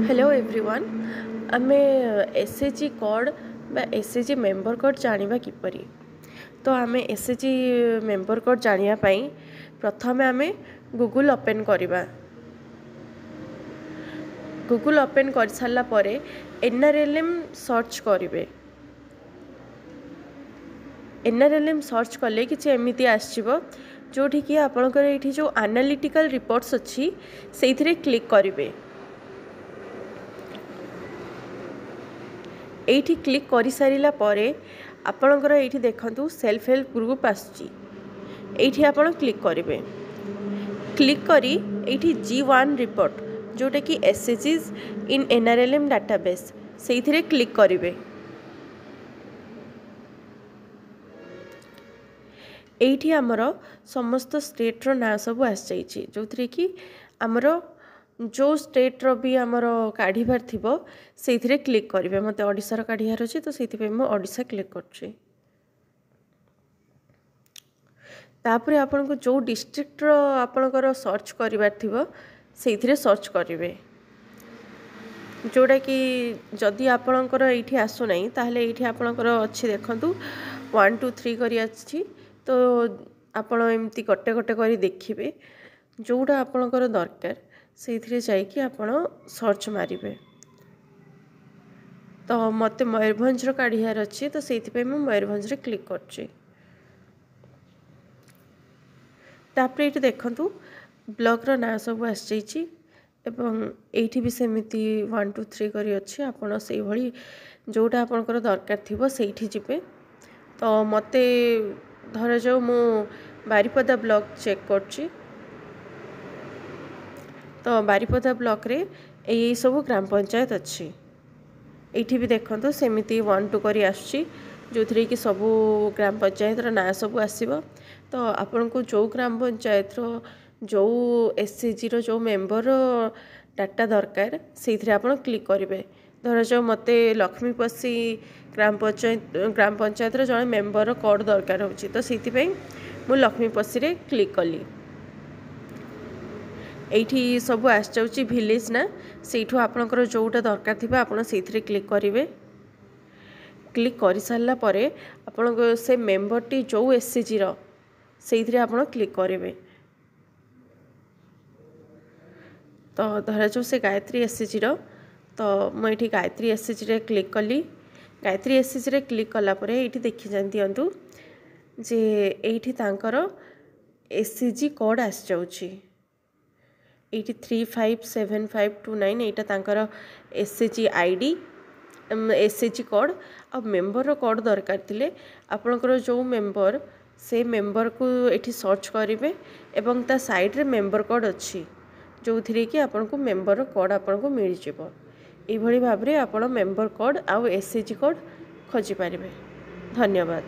Hello everyone आमे SHG code बा SHG member code जानिबा किपरि तो आमे एसएचजी मेंबर कोड जानिया पई प्रथम आमे गूगल ओपन करिबा। गूगल ओपन कर सारला परे एनआरएलएम सर्च करिवे। एनआरएलएम सर्च कले कि एमती आसजिवो जोठी कि आपनकर एठी जो एनालिटिकल रिपोर्ट्स अछि सेइथिरे क्लिक करिवे। एठी क्लिक करि सारिला परे आपनकर एठी देखंतु सेल्फ हेल्प ग्रुप आछि। एठी आपण क्लिक करिवे। क्लिक करी एठी G1 रिपोर्ट जोटा कि एसएचजीज इन एनआरएलएम डाटाबेस सेइथिरे क्लिक करिवे। एठी हमरो समस्त स्टेट रो ना सब आस जाइछि जोथरे कि हमरो जो स्टेट रो भी हमरो काढिबार थिबो सेइथिरे क्लिक करिवे। मते ओडिसा रो काढियार अछि तो सेइथि पे मो ओडिसा क्लिक करछि। तापरे आपन को जो डिस्ट्रिक्ट रो आपनकर सर्च करिबार थिबो सेइथिरे सर्च करिवे। जोड़ा कि जदि आपनकर एठी आसु नै ताहले एठी आपनकर अछि देखंतु 1 2 3 करि अछि तो आपण एमती गटे गटे करी देखिबे जोड़ा आपनकर दरकार सेइथिरे जाई कि आपण सर्च मारिबे। तो मते मयूरभंज रो काढियार अछि तो सेइथि पे मो मयूरभंज रे क्लिक करछि। तापरे एठी देखंतु ब्लॉक रो ना सब आस जाइछि एवं एठी भी सेमिति 1 2 3 करी अछि। आपण सेइ भली जोटा आपनकर दरकार थिबो सेइठी जिबे। तो मते धर जाऊ मो बारिपदा ब्लॉक चेक करछि। तो बारिपदा ब्लॉक रे एई सब ग्राम पंचायत अछि। एठी भी देखंतु सेमिति 1 2 करी आछि जोथरे कि सब ग्राम पंचायत रो ना सब आसीबो। तो आपन को जो ग्राम पंचायत रो जो एससीजी रो जो मेंबर रो डाटा दरकार सेइथिरे आपन क्लिक करिवे। धर जाऊ मते लक्ष्मीपसी ग्राम पंचायत रो जने मेंबर रो कोड दरकार होछि तो सेति पे मु लक्ष्मीपसी रे क्लिक कली। एठी सब आस जाउची विलेज ना सेठू आपनकर जोटा दरकार थिबा आपन सेइथिरे क्लिक करिवे। क्लिक करि सारला परे आपन से मेंबर टी जो एससीजी रो सेइथिरे आपन क्लिक करिवे। तो धरा जो से गायत्री एससीजी रो तो मो एठी गायत्री एससीजी रे क्लिक कली। गायत्री एससीजी रे क्लिक कला परे एठी देखि जानतियंतु जे एठी तांकर एससीजी कोड आस जाउची। 835759 एटा तांकर एससीजी आईडी एससीजी कोड आ मेंबर रो कोड दरकार थिले आपनकर जो मेंबर से मेंबर को एठी सर्च करिवे एवं ता साइड रे मेंबर कोड अछि जो थिरे कि आपन को मेंबर रो कोड आपन को मिल जिवो। एभली भाबरे आपन मेंबर कोड आ एससीजी कोड खोजि पारिबे। धन्यवाद।